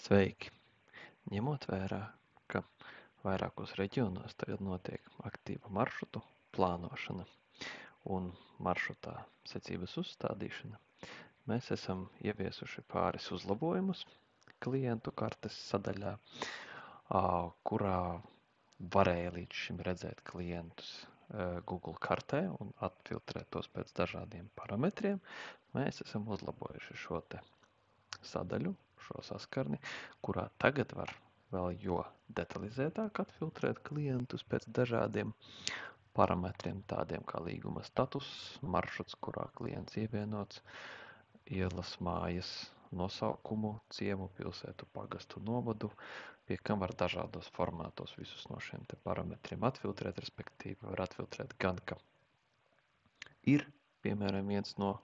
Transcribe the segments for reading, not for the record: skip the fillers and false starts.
Sveiki! Ņemot vērā, ka vairākos reģionos tagad notiek aktīva maršrutu plānošana un maršrutā secības uzstādīšana, mēs esam ieviesuši pāris uzlabojumus klientu kartes sadaļā, kurā varēja līdz šim redzēt klientus Google kartē un atfiltrēt tos pēc dažādiem parametriem. Mēs esam uzlabojuši šo te sadaļu, šo saskarni, kurā tagad var vēl jo detalizētāk atfiltrēt klientus pēc dažādiem parametriem, tādiem kā līguma status, maršruts, kurā klients ievienots, ielas, mājas, nosaukumu, ciemu, pilsētu, pagastu, novadu, pie kam var dažādos formātos visus no šiem te parametriem atfiltrēt, respektīvi var atfiltrēt gan, ka ir, piemēram, viens no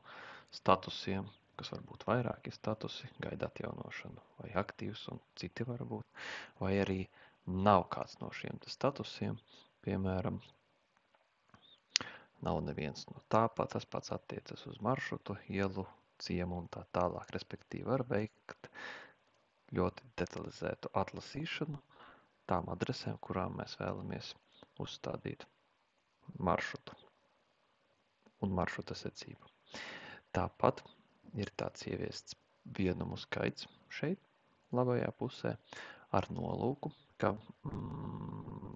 statusiem, kas var būt vairāki statusi, gaida atjaunošanu vai aktīvs un citi var būt, vai arī nav kāds no šiem statusiem, piemēram, nav neviens no tāpat, tas pats attiecas uz maršrutu, ielu, ciemu un tā tālāk, respektīvi var veikt ļoti detalizētu atlasīšanu tām adresēm, kurām mēs vēlamies uzstādīt maršrutu un maršruta secību. Tāpat ir tāds ieviests vienumu skaits šeit, labajā pusē, ar nolūku, ka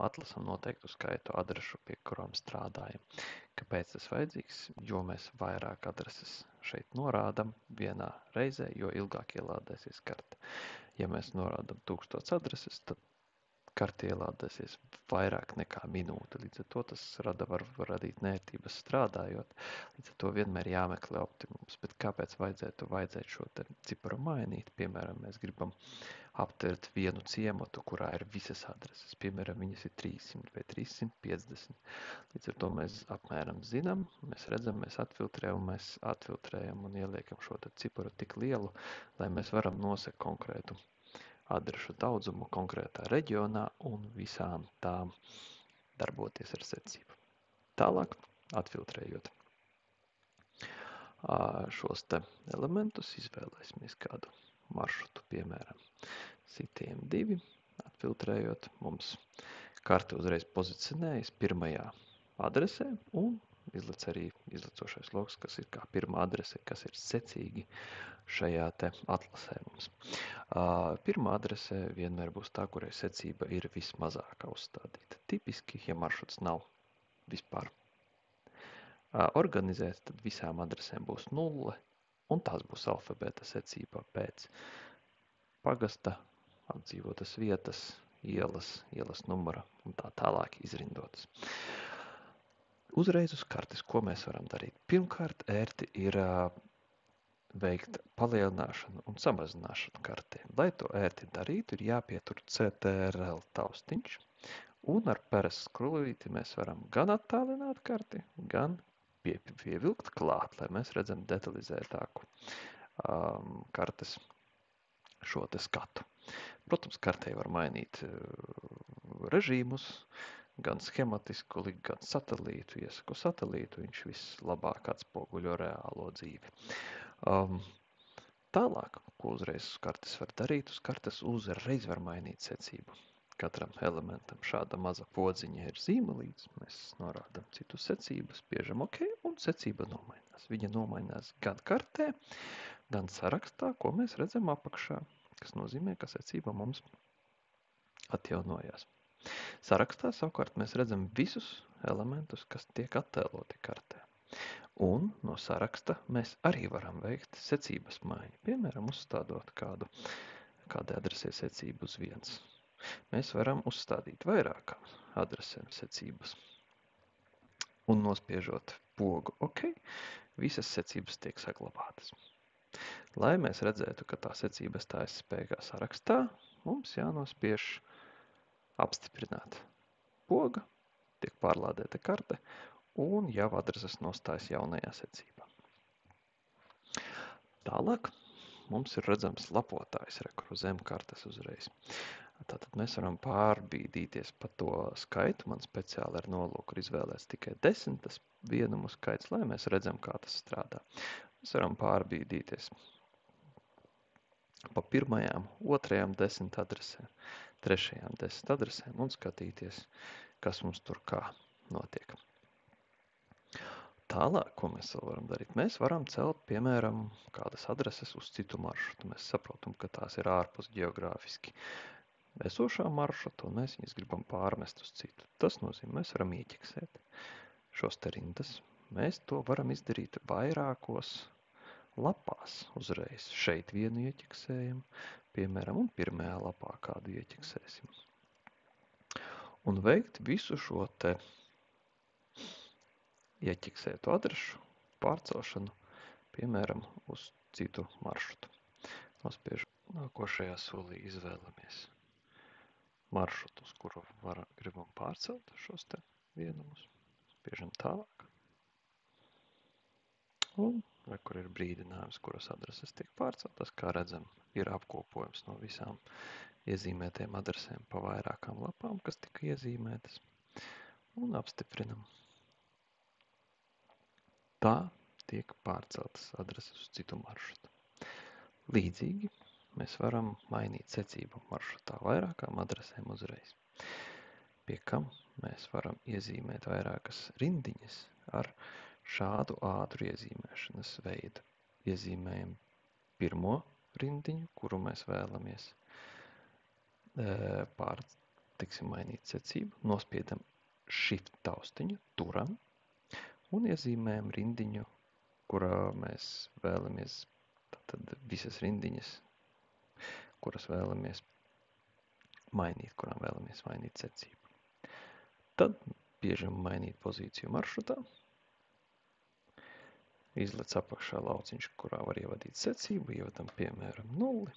atlasam noteiktu skaitu adrešu, pie kurām strādājam. Kāpēc tas vajadzīgs? Jo mēs vairāk adreses šeit norādam vienā reizē, jo ilgāk ielādēsies karte. Ja mēs norādam 1000 adreses, tad karte ielādēsies vairāk nekā minūte. Līdz ar to tas var radīt nērtības strādājot. Līdz ar to vienmēr jāmeklē optimums. Bet kāpēc vajadzētu šo te ciparu mainīt? Piemēram, mēs gribam aptvert vienu ciematu, kurā ir visas adreses. Piemēram, viņas ir 300 vai 350. Līdz ar to mēs apmēram zinām, mēs redzam, mēs atfiltrējam un ieliekam šo te ciparu tik lielu, lai mēs varam nosekt konkrētu adrešu daudzumu konkrētā reģionā un visām tām darboties ar secību. Tālāk, atfiltrējot šos te elementus, izvēlēsimies kādu maršrutu, piemēram, sitiem 2, atfiltrējot, mums karte uzreiz pozicionējas pirmajā adresē un izlec arī izlecošais loks, kas ir kā pirmā adrese, kas ir secīgi šajā te atlasē mums. Pirmā adrese vienmēr būs tā, kurai secība ir vismazākā uzstādīta. Tipiski, ja maršruts nav vispār organizēts, tad visām adresēm būs 0, un tās būs alfabēta secībā pēc pagasta, apdzīvotas vietas, ielas numura un tā tālāk izrindotas. Uzreiz uz kartes, ko mēs varam darīt? Pirmkārt, ērti ir veikt palielināšanu un samazināšanu kartē. Lai to ērti darītu, ir jāpietur CTRL taustiņš, un ar peres skrolīti mēs varam gan attālināt karti, gan pievilkt klāt, lai mēs redzam detalizētāku kartes šo te skatu. Protams, kartē var mainīt režīmus, gan schematisku, gan satelītu. Iesaku satelītu, viņš vislabāk atspoguļo reālo dzīvi. Tālāk, ko uzreiz uz kartes var darīt, uz kartes uzreiz var mainīt secību. Katram elementam šāda maza podziņa ir zīmelīts, mēs norādam citu secības, spiežam OK, un secība nomainās. Viņa nomainās gan kartē, gan sarakstā, ko mēs redzam apakšā, kas nozīmē, ka secība mums atjaunojās. Sarakstā savukārt mēs redzam visus elementus, kas tiek attēloti kartē. Un no saraksta mēs arī varam veikt secības maiņu. Piemēram, uzstādot kādai adresē secību uz 1. Mēs varam uzstādīt vairākām adresēm secības. Un nospiežot pogu OK, visas secības tiek saglabātas. Lai mēs redzētu, ka tā secība stājas spēkā sarakstā, mums jānospiež apstiprināt poga, tiek pārlādēta karte un jau adreses nostājas jaunajā secībā. Tālāk mums ir redzams lapotājs, kur zem kartes uzreiz. Tātad mēs varam pārbīdīties pa to skaitu. Man speciāli ar nolūku izvēlēts tikai 10 vienumu skaits, lai mēs redzam, kā tas strādā. Mēs varam pārbīdīties pa pirmajām, otrajām 10 adresēm, trešajām 10 adresēm un skatīties, kas mums tur kā notiek. Tālāk, ko mēs vēl varam darīt? Mēs varam celt, piemēram, kādas adreses uz citu maršrutu. Mēs saprotam, ka tās ir ārpus geogrāfiski esošā maršruta, un mēs viņas gribam pārmest uz citu. Tas nozīmē, mēs varam ieķeksēt šos te rindas. Mēs to varam izdarīt vairākos lapās uzreiz. Šeit vienu ieķeksējam, piemēram, un pirmajā lapā kādu ieķeksēsim. Un veikt visu šo te ieķeksētu adrešu pārcelšanu, piemēram, uz citu maršrutu. Nospiežam nākošajā solī izvēlamies maršrutu, uz kuru gribam pārcelt šos te vienumus. Spiežam tālāk. Un, kur ir brīdinājums, kuras adreses tiek pārceltas, kā redzam, ir apkopojums no visām iezīmētiem adresēm pa vairākām lapām, kas tika iezīmētas. Un apstiprinam. Tā tiek pārceltas adreses uz citu maršrutu. Līdzīgi mēs varam mainīt secību maršrutā vairākām adresēm uzreiz. Pie kam mēs varam iezīmēt vairākas rindiņas ar šādu ātru iezīmēšanas veidu. Iezīmējam pirmo rindiņu, kuru mēs vēlamies mainīt secību, nospiedam Shift taustiņu, turam un iezīmējam rindiņu, kurā mēs vēlamies, tātad visas rindiņas, kuras vēlamies mainīt, kurām vēlamies mainīt secību. Tad biežam mainīt pozīciju maršrutā, izlec apakšā lauciņš, kurā var ievadīt secību, ievadam piemēram 0.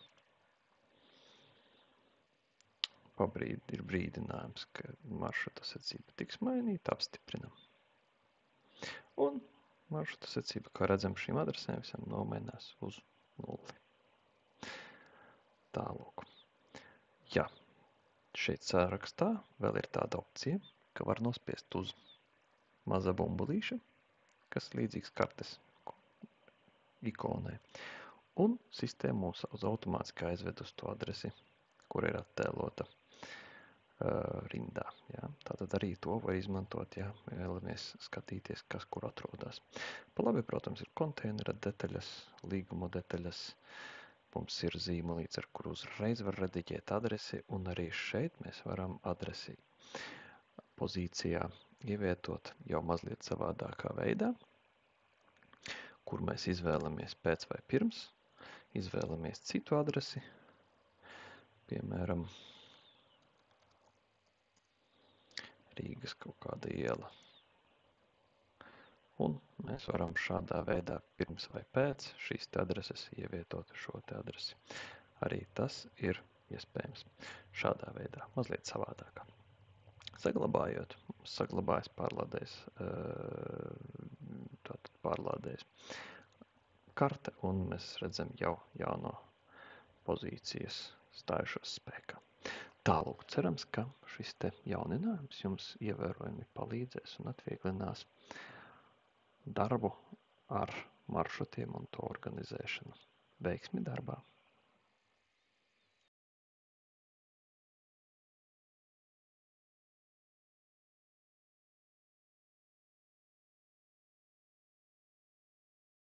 Ir brīdinājums, ka maršruta secība tiks mainīta, apstiprinam. Un maršruta secība, kā redzam, šīm adresēm visam nomainās uz 0. Tālūk. Ja šeit sarakstā vēl ir tāda opcija, ka var nospiest uz maza bumbulīša, kas līdzīgs kartes ikonai. Un sistēma mūs automātiski aizved uz to adresi, kur ir attēlota rindā. Ja? Tātad arī to var izmantot, ja vēlamies skatīties, kas kur atrodas. Pa labi, protams, ir konteinera detaļas, līguma detaļas, mums ir zīmolīts, ar kuru uzreiz var rediģēt adresi, un arī šeit mēs varam adresi pozīcijā ievietot jau mazliet savādākā veidā, kur mēs izvēlamies pēc vai pirms, izvēlamies citu adresi, piemēram, Rīgas kaut kāda iela. Un mēs varam šādā veidā pirms vai pēc šīs te adreses ievietot šo te adresi. Arī tas ir iespējams šādā veidā, mazliet savādākā. Saglabājot, saglabājas pārlādējas karte, un mēs redzam jau jauno pozīcijas stājušos spēkā. Tālūk, cerams, ka šis te jauninājums jums ievērojami palīdzēs un atvieglinās darbu ar maršrutiem un to organizēšanu. Veiksmi darbā!